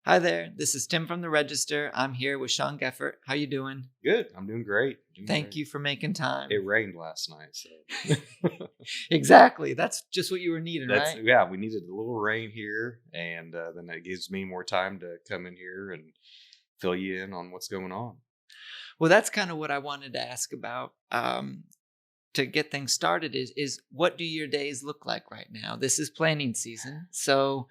Hi there. This is Tim from the Register. I'm here with Shawn Geffert. How you doing? Good. I'm doing great. Thank you for making time. It rained last night, so Exactly. That's just what you were needing, that's right? yeah. We needed a little rain here, and then it gives me more time to come in here and fill you in on what's going on. Well, that's kind of what I wanted to ask about. To get things started is what do your days look like right now? This is planning season, so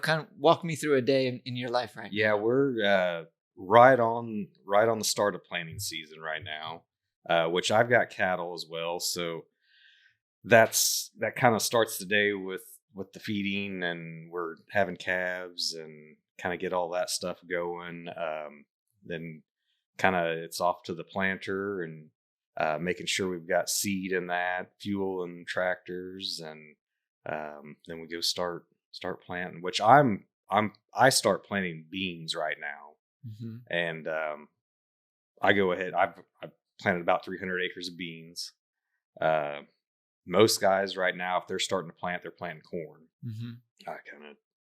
kind of walk me through a day in your life right Yeah, now. we're right on the start of planting season right now, which I've got cattle as well, so that kind of starts the day with the feeding, and we're having calves and kind of get all that stuff going. Then kind of it's off to the planter and making sure we've got seed in that, fuel and tractors, and then we go start planting. Which I start planting beans right now, Hmm. and I go ahead. I've planted about 300 acres of beans. Uh, Most guys right now, if they're starting to plant, they're planting corn. Hmm.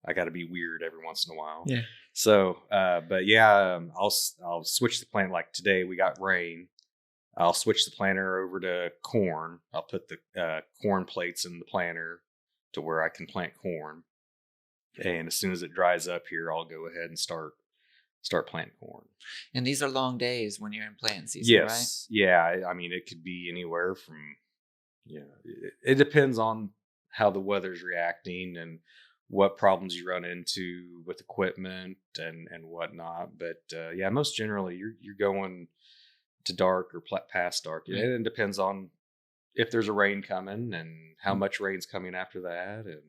I got to be weird every once in a while. Yeah. So, but yeah, I'll switch the plant. Like today, we got rain. I'll switch the planter over to corn. I'll put the corn plates in the planter to where I can plant corn. And as soon as it dries up here, I'll go ahead and start planting corn. And these are long days when you're in planting season, right? Yes, yeah. I mean, it could be anywhere from it depends on how the weather's reacting and what problems you run into with equipment and whatnot. But yeah, most generally you're going to dark or past dark. Right. It depends on if there's a rain coming and how much rain's coming after that. And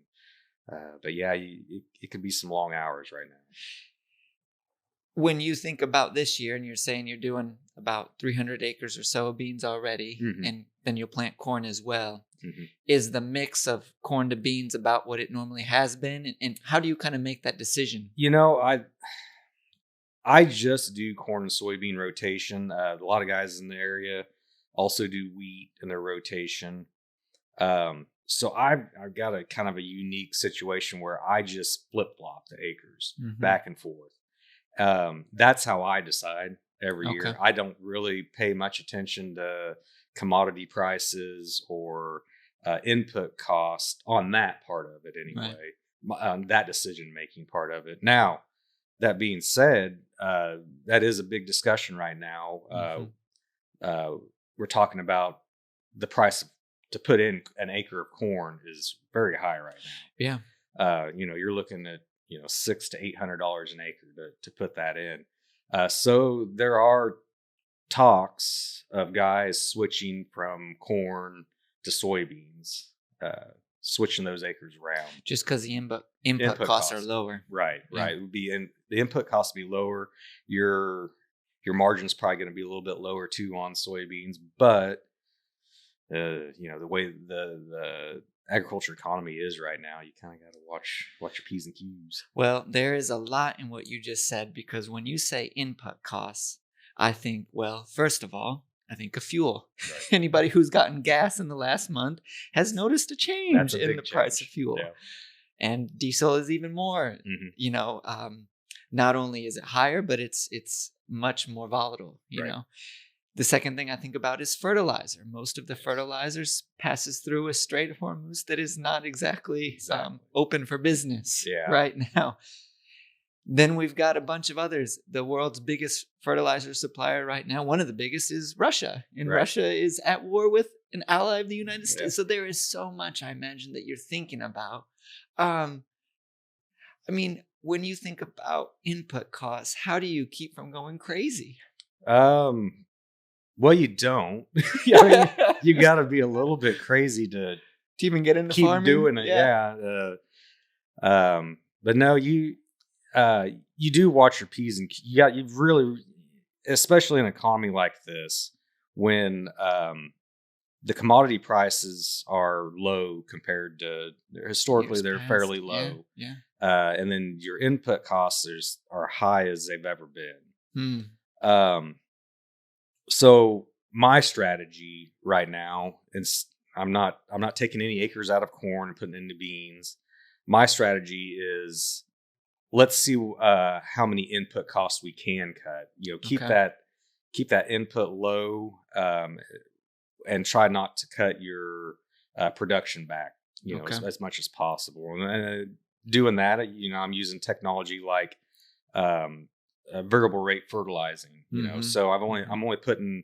but yeah, it could be some long hours right now. When you think about this year and you're saying you're doing about 300 acres or so of beans already, Mhm. and then you'll plant corn as well, Mhm. is the mix of corn to beans about what it normally has been? And how do you kind of make that decision? You know, I just do corn and soybean rotation. A lot of guys in the area also do wheat in their rotation. So I've got a kind of a unique situation where I just flip flop the acres Hmm. back and forth. That's how I decide every Okay. year. I don't really pay much attention to commodity prices or input cost on that part of it Right. anyway. That decision making part of it. Now, that being said, that is a big discussion right now. Hmm. Uh, we're talking about the price to put in an acre of corn is very high right Yeah. now. You're looking at $600 to $800 an acre to put that in. So there are talks of guys switching from corn to soybeans, switching those acres around. Just because the input costs are lower. Right, Yeah. right. It would be the input costs would be lower. Your margin's probably going to be a little bit lower too on soybeans, but the way the agriculture economy is right now, you kind of got to watch your P's and Q's. Well, there is a lot in what you just said because when you say input costs, I think, well, first of all, I think of fuel. Right. Anybody who's gotten gas in the last month has noticed a change That's a in big the price of change. fuel. Yeah. And diesel is even more. Hmm. Not only is it higher, but it's much more volatile. Right. The second thing I think about is fertilizer. Most of the Yes. fertilizers passes through a Strait of Hormuz that is not exactly Exactly. open for business Yeah. right now. Then we've got a bunch of others. The world's biggest fertilizer supplier right now, one of the biggest, is Russia. And Right. Russia is at war with an ally of the United Yeah. States. So there is so much, I imagine, that you're thinking about. Um, when you think about input costs, how do you keep from going crazy? Well, you don't. I mean, you got to be a little bit crazy to To even get into keep farming? doing it. Yeah. But no, you do watch your P's and Q's. You've really, especially in an economy like this, when the commodity prices are low compared to historically Years they're past. fairly Yeah, low. yeah. And then your input costs are high as they've ever been. Hmm. So my strategy right now is I'm not taking any acres out of corn and putting into beans. My strategy is let's see how many input costs we can cut. Keep Okay. that input low, and try not to cut your production back, Okay. as much as possible. And doing that, I'm using technology like variable rate fertilizing. Mm-hmm. So Mm-hmm. I'm only putting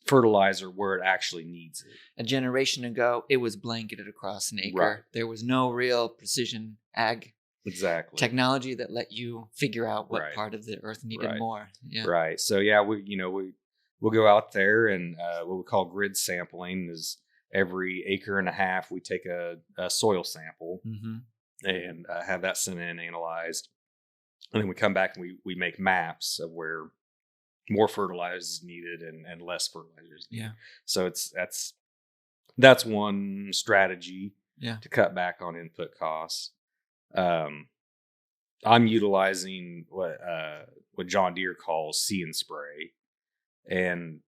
fertilizer where it actually needs it. A generation ago, it was blanketed across an Right. acre. There was no real precision ag Exactly. technology that let you figure out what Right. part of the earth needed Right. more. Yeah. Right. So yeah, we'll go out there and what we call grid sampling is every acre and a half we take a soil sample Mm-hmm. and have that sent in, analyzed, and then we come back and we make maps of where more fertilizer is needed and less fertilizer is needed. Yeah. So that's one strategy Yeah. to cut back on input costs. I'm utilizing what John Deere calls see and spray, and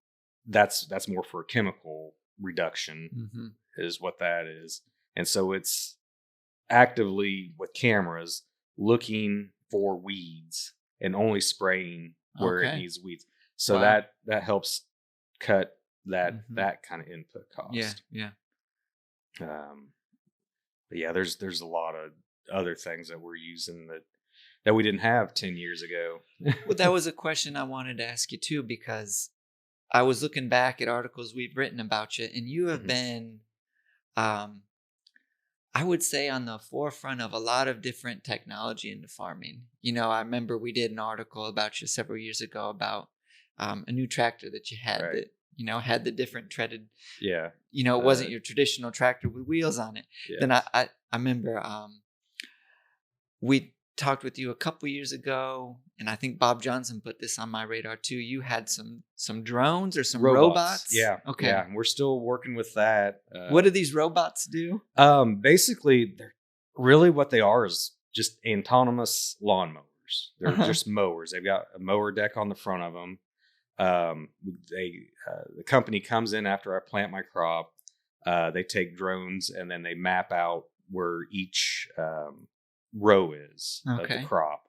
that's more for chemical reduction, Mm-hmm. is what that is. And so it's actively with cameras looking for weeds and only spraying where it Okay. needs weeds. So Wow. that helps cut Mm-hmm. that kind of input Yeah. cost. Yeah. Um, but yeah, there's a lot of other things that we're using that we didn't have 10 years ago. Well, that was a question I wanted to ask you too, because I was looking back at articles we've written about you, and you have Mhm. been, um, I would say, on the forefront of a lot of different technology into farming. I remember we did an article about you several years ago about a new tractor that you had Right. that, had the different treaded, Yeah. it wasn't your traditional tractor with wheels on it. Then Yes. I remember we talked with you a couple years ago, and I think Bob Johnson put this on my radar too. You had some drones or some Robots. robots. Yeah. Okay. Yeah. And we're still working with that. What do these robots do? Basically, they're really what they are is just autonomous lawnmowers. They're Uh-huh. just mowers. They've got a mower deck on the front of them. The company comes in after I plant my crop. They take drones and then they map out where each row is of the Okay. crop,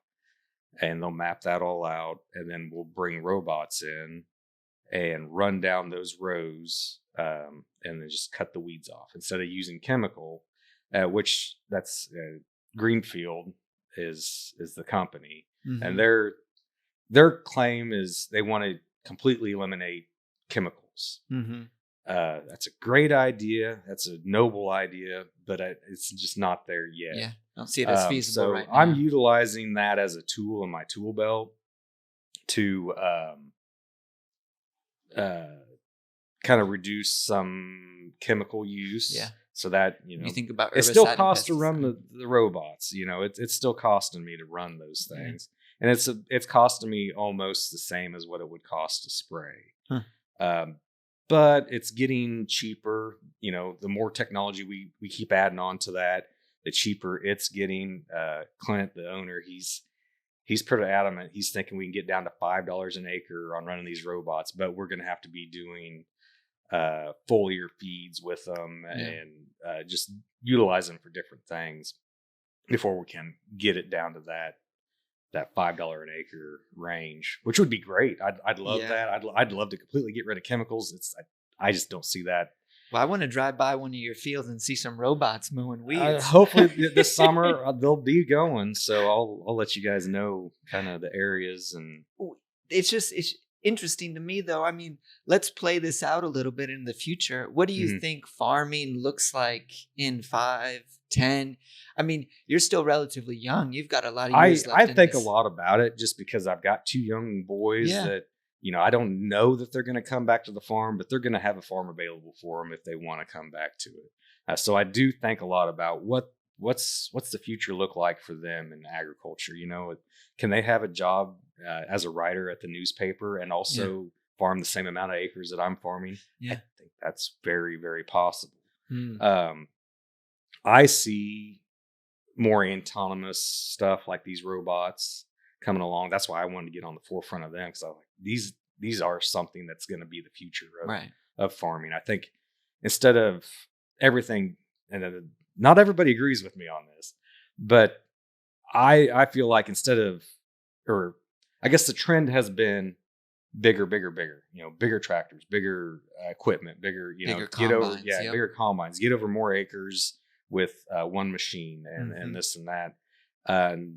and they'll map that all out. And then we'll bring robots in and run down those rows, and then just cut the weeds off instead of using chemical, which that's Greenfield is the company, and Mm-hmm. their claim is they want to completely eliminate chemicals. Mm-hmm. That's a great idea. That's a noble idea, but it's just not there yet. Yeah. Don't see it as feasible So right I'm now. utilizing that as a tool in my tool belt to kind of reduce some chemical use. Yeah. So that You think about it still herbicide and costs to run pesticide. the robots. It's still costing me to run those Yeah. things, and it's costing me almost the same as what it would cost to spray. Huh. But it's getting cheaper. The more technology we keep adding on to that, the cheaper it's getting. Clint, the owner, he's pretty adamant. He's thinking we can get down to $5 an acre on running these robots, but we're going to have to be doing foliar feeds with them, Yeah. and just utilize them for different things before we can get it down to that $5 an acre range, which would be great. I'd love Yeah. that. I'd love to completely get rid of chemicals. I just don't see that. Well, I want to drive by one of your fields and see some robots mowing weeds. Hopefully this summer they'll be going, so I'll let you guys know kind of the areas. And It's interesting to me, though. I mean, let's play this out a little bit in the future. What do you Mhm. think farming looks like in 5, 10? I mean, you're still relatively young. You've got a lot of years left I in think a this. lot about it just because I've got two young boys Yeah. that I don't know that they're going to come back to the farm, but they're going to have a farm available for them if they want to come back to it. So I do think a lot about what's the future look like for them in agriculture. Can they have a job as a writer at the newspaper and also farm the same amount of acres that I'm farming? Yeah. I think that's very, very possible. Mm. I see more autonomous stuff like these robots coming along. That's why I wanted to get on the forefront of them, because I was like, these are something that's going to be the future Right. of farming. I think instead of everything, and not everybody agrees with me on this, but I feel like instead of, or I guess the trend has been bigger, bigger, bigger. Bigger tractors, bigger equipment, bigger. Bigger Get over, combines. Yep. bigger combines, get over more acres with one machine, and this and that.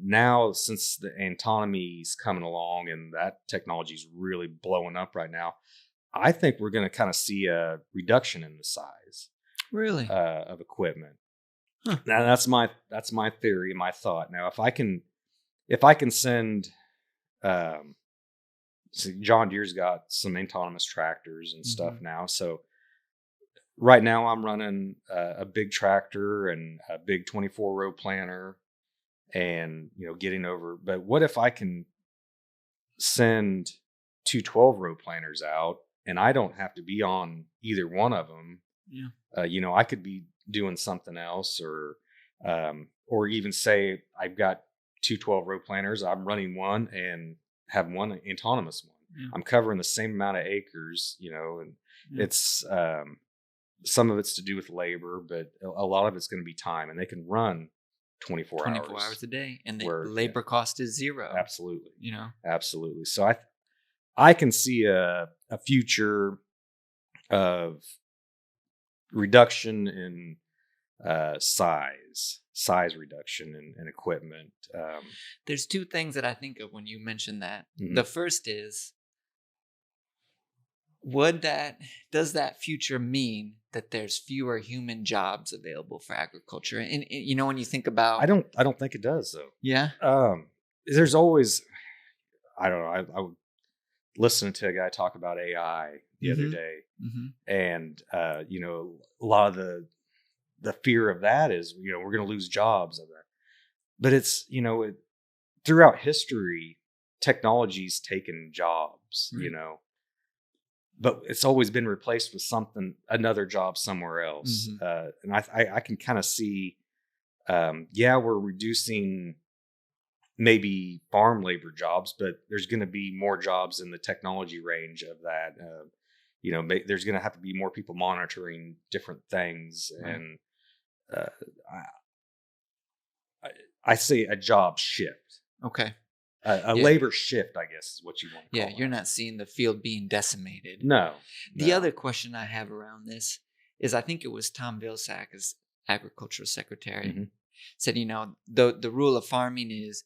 Now, since the autonomy is coming along and that technology is really blowing up right now, I think we're going to kind of see a reduction in the size Really? of equipment. Huh. Now that's my theory, my thought. Now, if I can send, so John Deere's got some autonomous tractors and stuff now. So right now I'm running a big tractor and a big 24-row planter, and getting over. But what if I can send two 12-row planters out, and I don't have to be on either one of them? Yeah. I could be doing something else, or even say I've got two 12-row planters. I'm running one and have one autonomous one. Yeah. I'm covering the same amount of acres, and it's some of it's to do with labor, but a lot of it's going to be time, and they can run 24 hours a day, and the labor cost is zero. Absolutely. Absolutely. So I can see a future of reduction in size reduction in equipment. There's two things that I think of when you mention that. Mhm. The first is, does that future mean that there's fewer human jobs available for agriculture? And when you think about, I don't think it does, though. Yeah. There's always, I don't know. I was listening to a guy talk about AI the other day, and a lot of the fear of that is we're going to lose jobs of that. But it's throughout history, technology's taken jobs, but it's always been replaced with another job somewhere else. And I can kind of see, we're reducing maybe farm labor jobs, but there's going to be more jobs in the technology range of that. There's going to have to be more people monitoring different things. Right. And I say a job shift. Okay. A labor shift, I guess, is what you want to call it. Yeah, you're not seeing the field being decimated. No. The other question I have around this is, I think it was Tom Vilsack, as agricultural secretary, said, the rule of farming is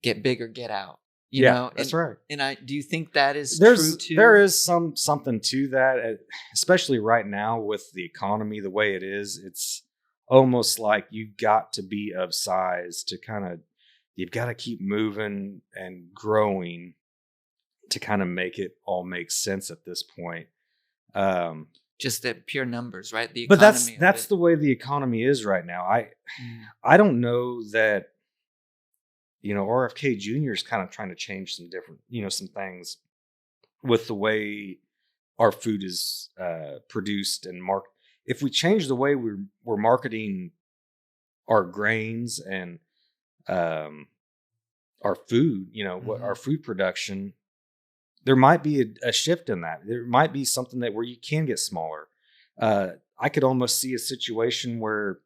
get big or get out. That's right. And do you think that is true too? There is something to that, especially right now with the economy the way it is. It's almost like you've got to be of size to you've got to keep moving and growing to kind of make it all make sense at this point. Just the pure numbers, right? The economy. But that's the way the economy is right now. I don't know that, RFK Jr. is kind of trying to change some different, some things with the way our food is produced and marketed. If we change the way we're marketing our grains and our food, what our food production, there might be a shift in that. There might be something where you can get smaller. I could almost see a situation where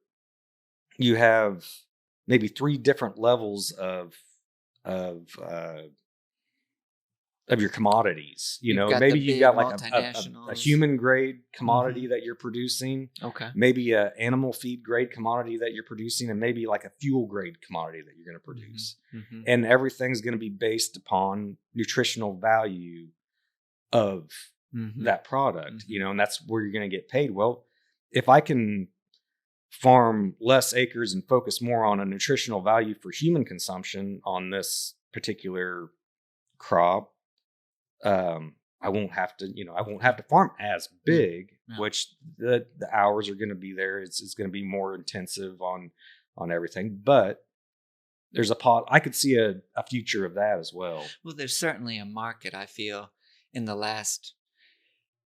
you have maybe 3 different levels of your commodities. Maybe you've got like a human grade commodity that you're producing. Okay. Maybe a animal feed grade commodity that you're producing, and maybe like a fuel grade commodity that you're going to produce. And everything's going to be based upon nutritional value of that product, and that's where you're going to get paid. Well, if I can farm less acres and focus more on a nutritional value for human consumption on this particular crop, I won't have to farm as big, which the hours are going to be there. It's going to be more intensive on everything, but there's I could see a future of that as well. Well, there's certainly a market, I feel, in the last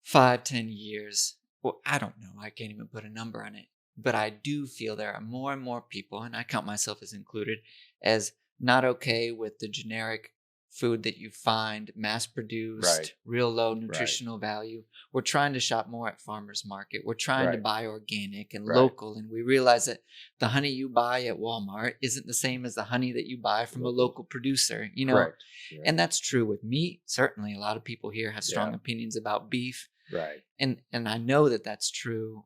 5-10 years. Well, I don't know. I can't even put a number on it, but I do feel there are more and more people, and I count myself as included, as not okay with the generic food that you find mass produced, Right. real low Right. nutritional value. We're trying to shop more at farmers market. We're trying to Right. buy organic and Right. local. And we realize that the honey you buy at Walmart isn't the same as the honey that you buy from a Local. local producer, Correct. and that's true with meat. Certainly a lot of people here have strong Yeah. opinions about beef. Right. And I know that that's true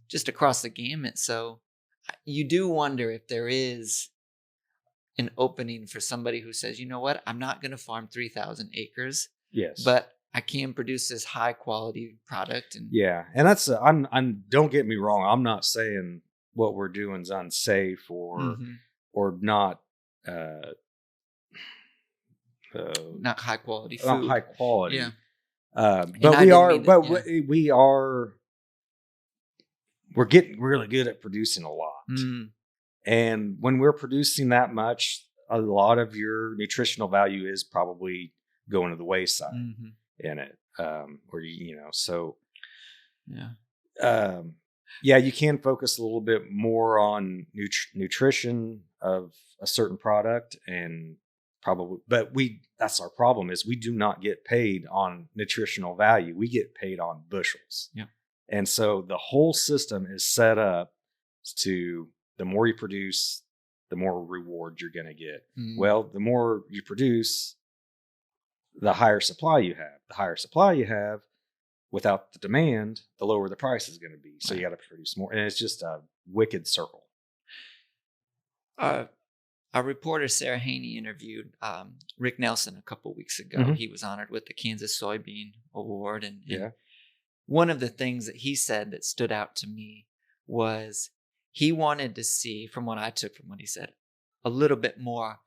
just across the gamut. So you do wonder if there is an opening for somebody who says, you know what, I'm not going to farm 3,000 acres, Yes. but I can produce this high quality product. And yeah, and that's I'm don't get me wrong. I'm not saying what we're doing is unsafe or not not high quality food. not high quality. Yeah. But I we didn't are. mean it- But yeah. we are. We're getting really good at producing a lot. And when we're producing that much, a lot of your nutritional value is probably going to the wayside in it. Or so Yeah. yeah, you can focus a little bit more on nutrition of a certain product, and probably, but that's our problem is we do not get paid on nutritional value. We get paid on bushels. Yeah. And so the whole system is set up to, the more you produce, the more reward you're going to get. Well, the more you produce, the higher supply you have. The higher supply you have, without the demand, the lower the price is going to be. So you got to produce more. And it's just a wicked circle. Our reporter, Sarah Haney, interviewed Rick Nelson a couple weeks ago. He was honored with the Kansas Soybean Award. And one of the things that he said that stood out to me was he wanted to see, from what I took from what he said, a little bit more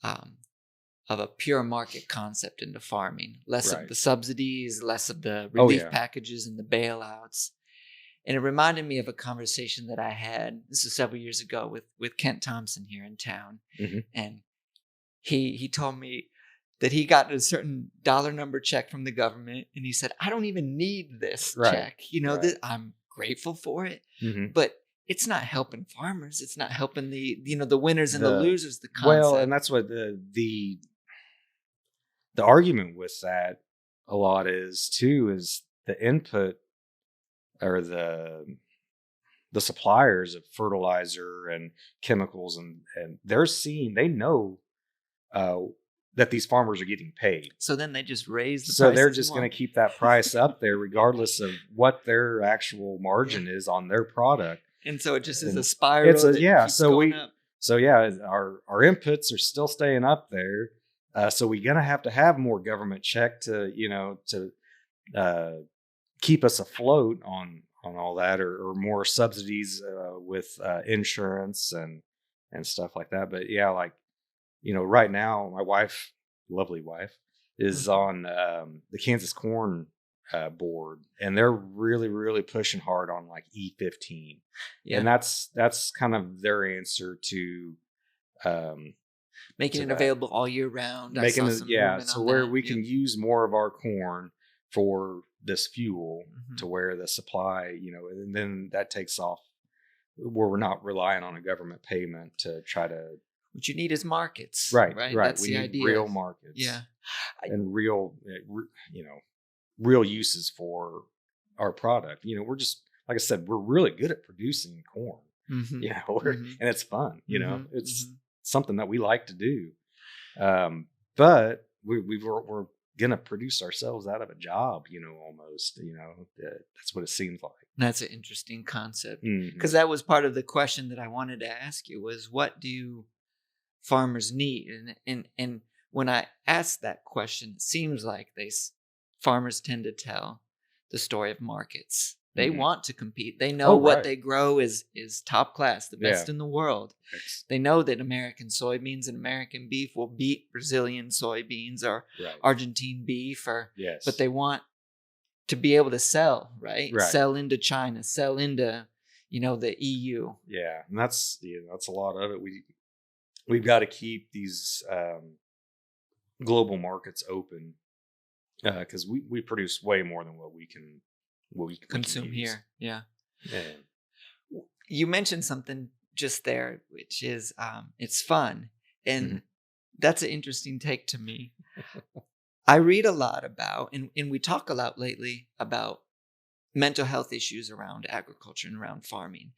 of a pure market concept into farming. Less of the subsidies, less of the relief packages and the bailouts. And it reminded me of a conversation that I had, this was several years ago, with Kent Thompson here in town. And he told me that he got a certain dollar number check from the government. And he said, I don't even need this check. I'm grateful for it, but it's not helping farmers. It's not helping the winners and the losers, the concept. Well, and that's what the argument with that a lot is too, is the input or the suppliers of fertilizer and chemicals, and they know that these farmers are getting paid. So then they just raise the price. So they're just going to keep that price up there regardless of what their actual margin is on their product. And so it just is a spiral. Our inputs are still staying up there. So we're going to have more government check to keep us afloat on all that, or more subsidies with insurance and stuff like that. But right now my wife, lovely wife, is on the Kansas Corn board, and they're really, really pushing hard on like E15. And that's kind of their answer to making it available all year round. So where we can use more of our corn for this fuel, to where the supply, and then that takes off where we're not relying on a government payment to try to. What you need is markets. Right. That's we the need idea. real markets. And real uses for our product. We're just, like I said, we're really good at producing corn. And it's fun. It's something that we like to do. But we're gonna produce ourselves out of a job. Almost. That's what it seems like. That's an interesting concept, because that was part of the question that I wanted to ask you was, what do farmers need? And when I asked that question, it seems like farmers tend to tell the story of markets. They want to compete. They know what they grow is top class, the best in the world. They know that American soybeans and American beef will beat Brazilian soybeans or Argentine beef, but they want to be able to sell, sell into China, sell into the EU. Yeah, and that's a lot of it. We've got to keep these global markets open, because we produce way more than what we can consume here. Yeah. Yeah. You mentioned something just there, which is it's fun. And That's an interesting take to me. I read a lot about, and we talk a lot lately about mental health issues around agriculture and around farming.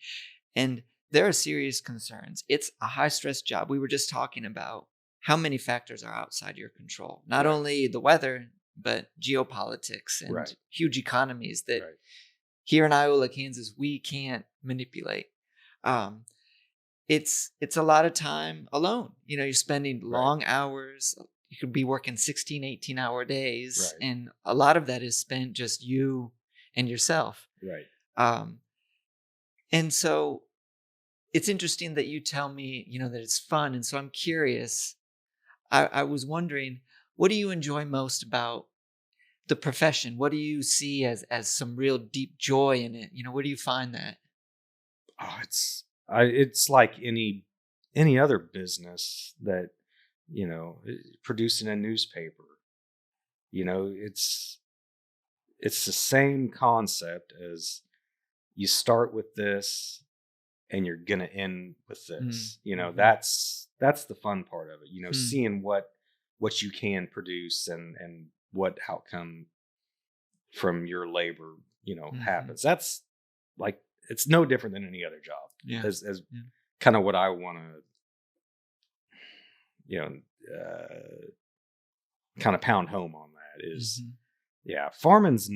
And there are serious concerns. It's a high stress job. We were just talking about how many factors are outside your control, not Right. only the weather, but geopolitics and Right. huge economies that Right. here in Iowa, Kansas, we can't manipulate. Um, it's a lot of time alone. You're spending Right. long hours. You could be working 16, 18-hour days, Right. and a lot of that is spent just you and yourself. Right. Um, and so it's interesting that you tell me, that it's fun. And so I'm curious. I was wondering, what do you enjoy most about the profession? What do you see as some real deep joy in it? Where do you find that? Oh, it's like any other business that, producing a newspaper. It's the same concept as you start with this and you're gonna end with this. Mm-hmm. That's the fun part of it. Mm. Seeing what you can produce and what outcome from your labor, Mm-hmm. happens. That's like it's no different than any other job. Yeah. As Yeah. kind of what I want to, you know, kind of pound home on that is, Mm-hmm. yeah, farming's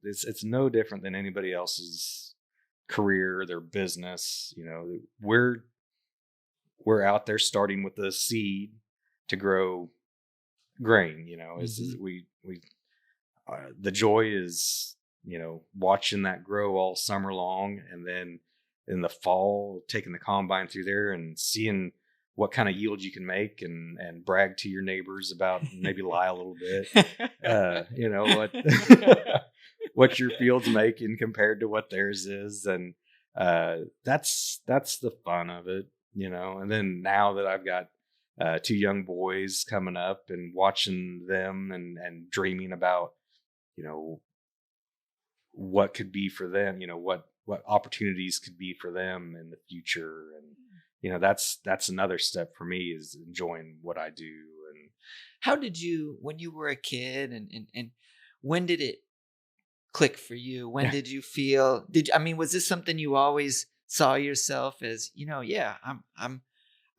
it's no different than anybody else's career, their business. We're out there starting with a seed to grow grain. Is we the joy is watching that grow all summer long, and then in the fall taking the combine through there and seeing what kind of yield you can make, and brag to your neighbors about, maybe lie a little bit, what what your field's making compared to what theirs is. And that's the fun of it. And then now that I've got two young boys coming up, and watching them and dreaming about what could be for them, what opportunities could be for them in the future. And that's another step for me, is enjoying what I do. And How did you, when you were a kid, and when did it click for you? When did you feel, was this something you always saw yourself as, yeah, I'm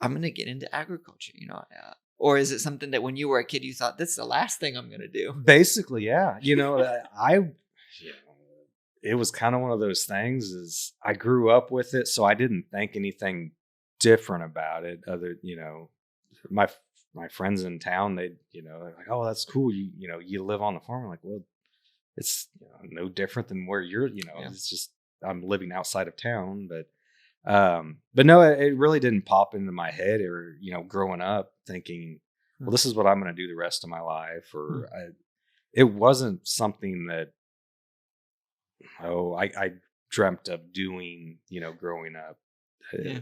going to get into agriculture, or is it something that when you were a kid, you thought, this is the last thing I'm going to do? basically, yeah, it was kind of one of those things, is I grew up with it, so I didn't think anything different about it. My my friends in town, they're like, oh, that's cool. You live on the farm. I'm like, well, it's no different than where you're, Yeah. it's just I'm living outside of town. But no, it really didn't pop into my head, or, growing up thinking, well, this is what I'm going to do the rest of my life. Or it wasn't something that, I dreamt of doing, growing up. Yeah.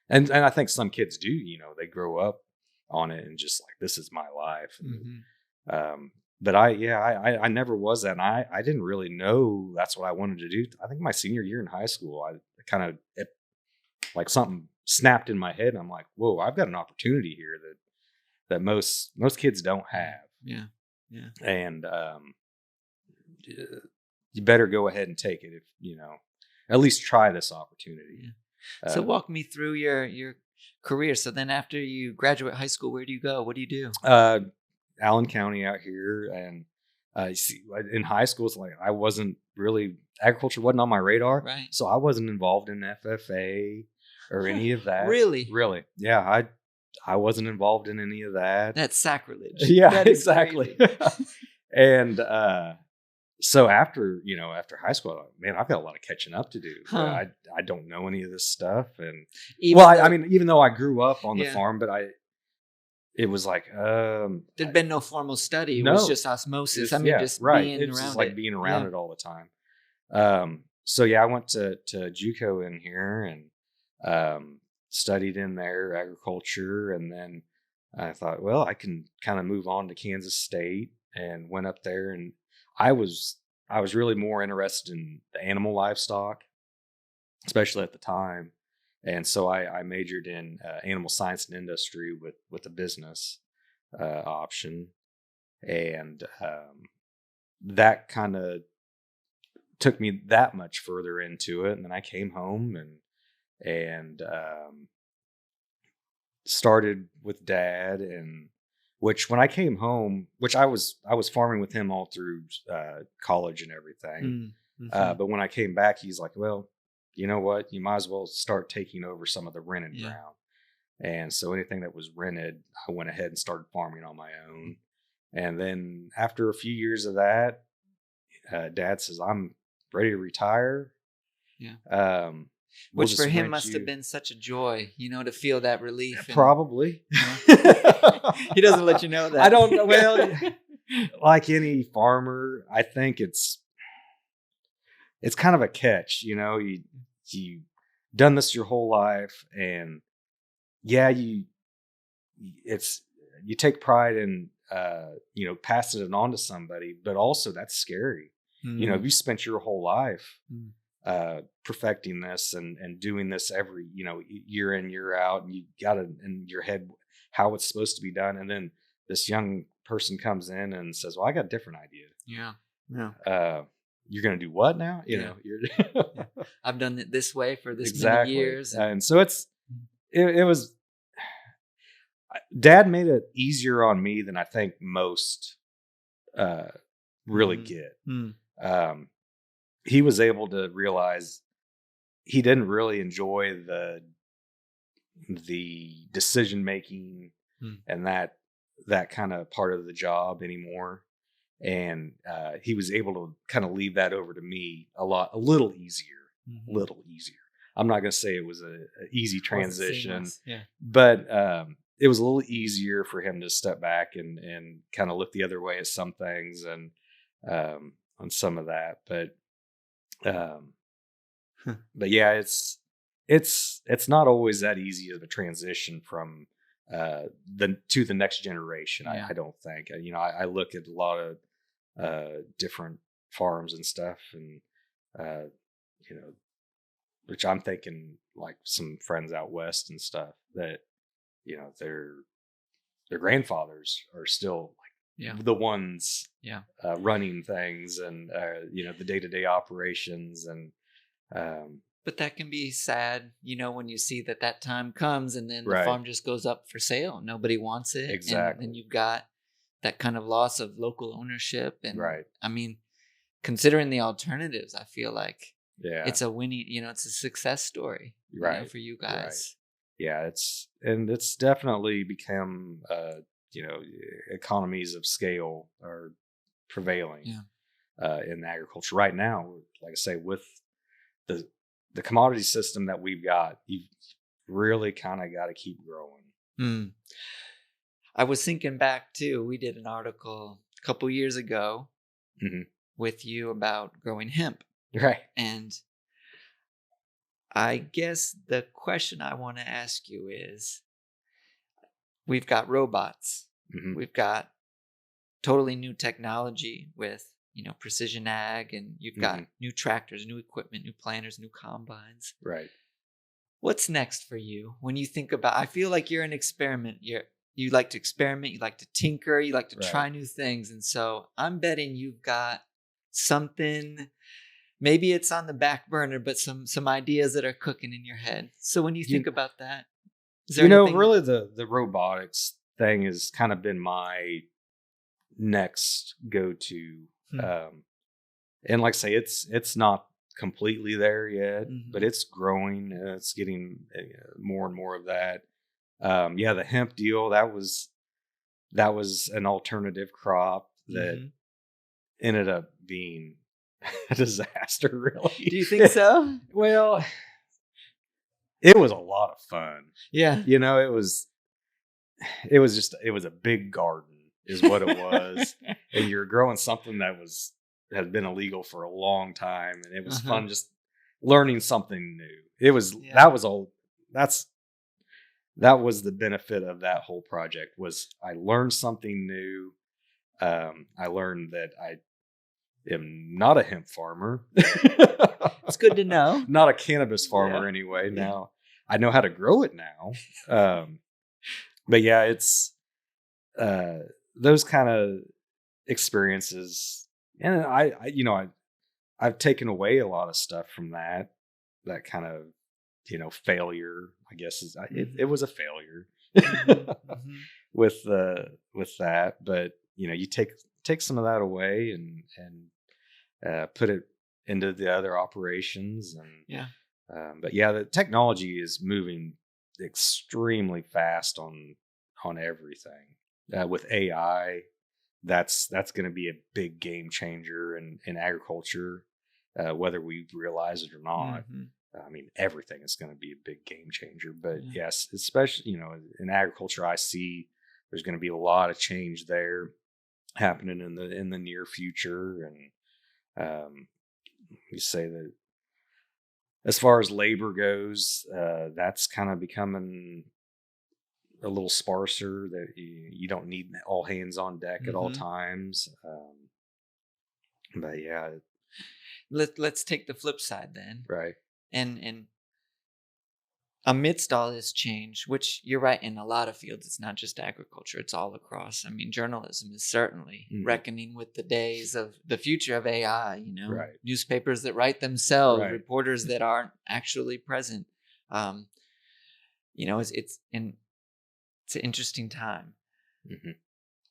And I think some kids do, they grow up on it and just like, this is my life. Mm-hmm. But I never was that. And I didn't really know that's what I wanted to do. I think my senior year in high school, I kind of, like something snapped in my head, and I'm like, whoa, I've got an opportunity here that most kids don't have. Yeah. Yeah. And you better go ahead and take it, if at least try this opportunity. Yeah. So walk me through your career. So then after you graduate high school, where do you go? What do you do? Allen County out here. And in high school, it's like I wasn't really, agriculture wasn't on my radar. Right. So I wasn't involved in FFA or any of that. Really? Yeah. I wasn't involved in any of that. That's sacrilege. Yeah, That is exactly. And so after high school, man, I've got a lot of catching up to do. Huh. I don't know any of this stuff. And Even even though I grew up on the Yeah. farm, but it was like, there'd been no formal study. It No. was just osmosis. Just right. being It's around just like it. being around it all the time. So yeah, I went to JUCO in here, and studied in there agriculture, and then I thought, well, I can kind of move on to Kansas State, and went up there, and I was really more interested in the animal livestock, especially at the time. And so I majored in animal science and industry with a business option, and that kind of took me that much further into it. And then I came home and started with Dad, and which when I came home, which I was farming with him all through college and everything. Mm-hmm. But when I came back, he's like, well, you know what? You might as well start taking over some of the rented Yeah. ground. And so anything that was rented, I went ahead and started farming on my own. And then after a few years of that, Dad says, I'm ready to retire. Yeah. We'll Which just for him rent must you. have been such a joy, to feel that relief. Probably. He doesn't let you know that. I don't know. Well, like any farmer, I think it's kind of a catch. You done this your whole life, and yeah, you take pride in passing it on to somebody, but also that's scary. If you spent your whole life perfecting this and doing this every year in, year out, and you got it in your head how it's supposed to be done, and then this young person comes in and says, well, I got a different idea. You're gonna do what now? You're I've done it this way for this exactly. many years, and so it was Dad made it easier on me than I think most really get. He was able to realize he didn't really enjoy the decision making and that kind of part of the job anymore, and he was able to kind of leave that over to me a little easier. I'm not going to say it was a easy transition, but it was a little easier for him to step back and kind of look the other way at some things and on some of that. But yeah, it's not always that easy of a transition from to the next generation. I don't think. I look at a lot of different farms and stuff, and which I'm thinking like some friends out west and stuff that their grandfathers are still like the ones running things and the day-to-day operations, and but that can be sad, when you see that time comes and then the farm just goes up for sale. Nobody wants it. Exactly. And you've got that kind of loss of local ownership. And I mean, considering the alternatives, I feel like it's a winning, it's a success story for you guys. Yeah, it's definitely become economies of scale are prevailing in agriculture right now. Like I say, with the commodity system that we've got, you really kind of got to keep growing. I was thinking back too. We did an article a couple years ago with you about growing hemp, and I guess the question I want to ask you is, we've got robots. We've got totally new technology with, precision ag, and you've got new tractors, new equipment, new planters, new combines. What's next for you when you think about, I feel like you're an experiment. You like to experiment, you like to tinker, you like to try new things. And so I'm betting you've got something. Maybe it's on the back burner, but some ideas that are cooking in your head. So when you think about that, is there anything? Really the robotics thing has kind of been my next go-to. And like I say, it's not completely there yet, but it's growing. It's getting more and more of that. The hemp deal, that was an alternative crop that ended up being a disaster, really. Do you think so? Well, it was a lot of fun. It was a big garden is what it was. And you're growing something that had been illegal for a long time, and it was fun just learning something new. That was the benefit of that whole project, was I learned something new. I learned that I am not a hemp farmer. It's good to know. Not a cannabis farmer anyway now. I know how to grow it now. But yeah, it's those kind of experiences, and I've taken away a lot of stuff from that kind of failure. I guess it was a failure Mhm, mhm. with that, but you take some of that away and put it into the other operations and Yeah. but yeah, the technology is moving extremely fast on everything. With AI, that's going to be a big game changer in agriculture, whether we realize it or not. Mhm. I mean, everything is going to be a big game changer. But Yeah. yes, especially in agriculture, I see there's going to be a lot of change there happening in the near future, and you say that as far as labor goes, that's kind of becoming a little sparser. That you don't need all hands on deck at all Mhm. times. But yeah, Let's take the flip side then. right. And amidst all this change, which you're right, in a lot of fields, it's not just agriculture, it's all across. I mean, journalism is certainly Hmm. reckoning with the days of the future of AI, Right. newspapers that write themselves, Right. reporters that aren't actually present. Um, it's an interesting time. Hmm.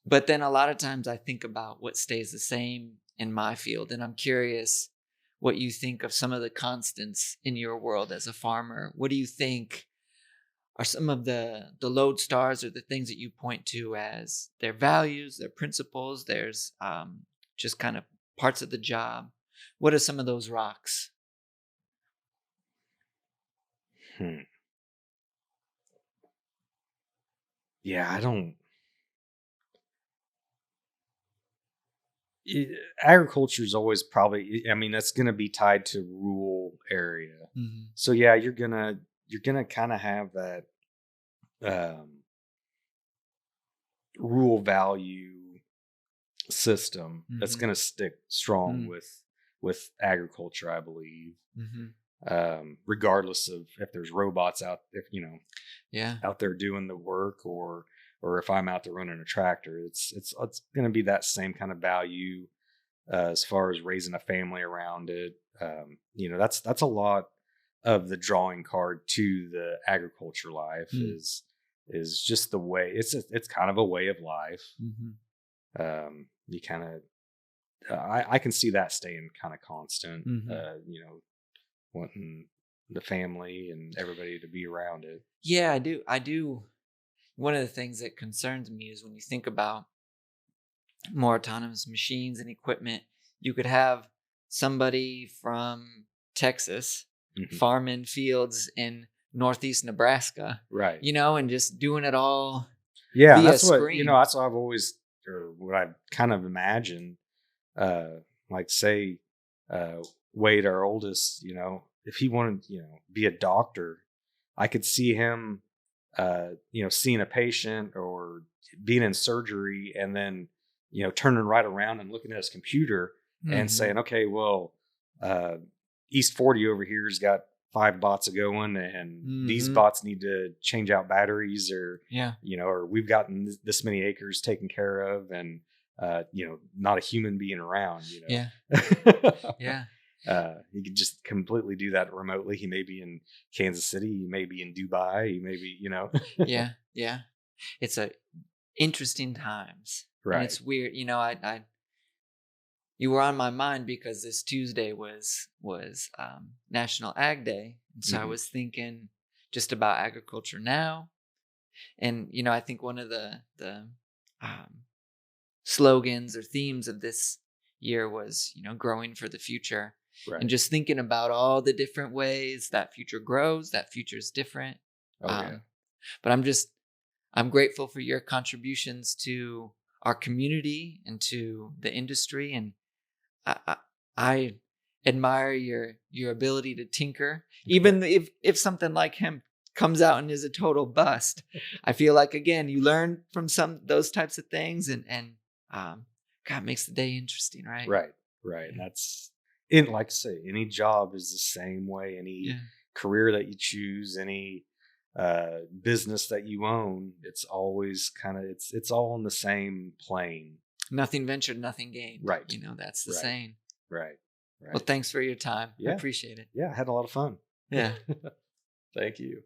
But then a lot of times I think about what stays the same in my field, and I'm curious what you think of some of the constants in your world as a farmer. What do you think are some of the lodestars or the things that you point to as their values, their principles? There's just kind of parts of the job. What are some of those rocks? Hmm. Yeah, I don't. Agriculture is always probably. I mean, that's going to be tied to rural area. Hmm. So yeah, you're gonna kind of have that um, rural value system that's Hmm. going to stick strong Mm. with agriculture, I believe. Hmm. Regardless of if there's robots out, if Yeah. out there doing the work, or if I'm out there running a tractor, it's going to be that same kind of value as far as raising a family around it. That's a lot of the drawing card to the agriculture life Mm. is just the way it's kind of a way of life. Hmm. You kind of I can see that staying kind of constant. Hmm. Wanting the family and everybody to be around it. Yeah, I do. I do. One of the things that concerns me is when you think about more autonomous machines and equipment, you could have somebody from Texas Hmm. farming fields in northeast Nebraska, Right. and just doing it all Yeah, via that's what screen. that's what I've always, or what I've kind of imagined. Uh, like say, uh, Wade, our oldest, if he wanted, be a doctor, I could see him, seeing a patient or being in surgery, and then, turning right around and looking at his computer and Hmm. saying, okay, well, uh, East 40 over here has got 5 bots a going, and these Hmm. bots need to change out batteries, or, Yeah. or we've gotten this many acres taken care of, and, not a human being around, Yeah. Yeah. he could just completely do that remotely. He may be in Kansas City, he may be in Dubai, he may be, Yeah. Yeah. It's a interesting times, and right. it's weird. I you were on my mind because this Tuesday was National Ag Day, and so I Hmm. was thinking just about agriculture now. And I think one of the um, slogans or themes of this year was growing for the future, and Right. just thinking about all the different ways that future grows. That future is different, Oh yeah. um, but I'm grateful for your contributions to our community and to the industry, and I, I admire your ability to tinker, even if something like hemp comes out and is a total bust. I feel like again you learn from some those types of things, and God makes the day interesting, right? Right. Right. And Yeah, that's in, like I say, any job is the same way. Any yeah, career that you choose, any business that you own, it's always kind of it's all on the same plane. Nothing ventured, nothing gained. Right. That's the Right. saying. Right. Well, thanks for your time. I Yeah. appreciate it. Yeah, I had a lot of fun. Yeah. Thank you.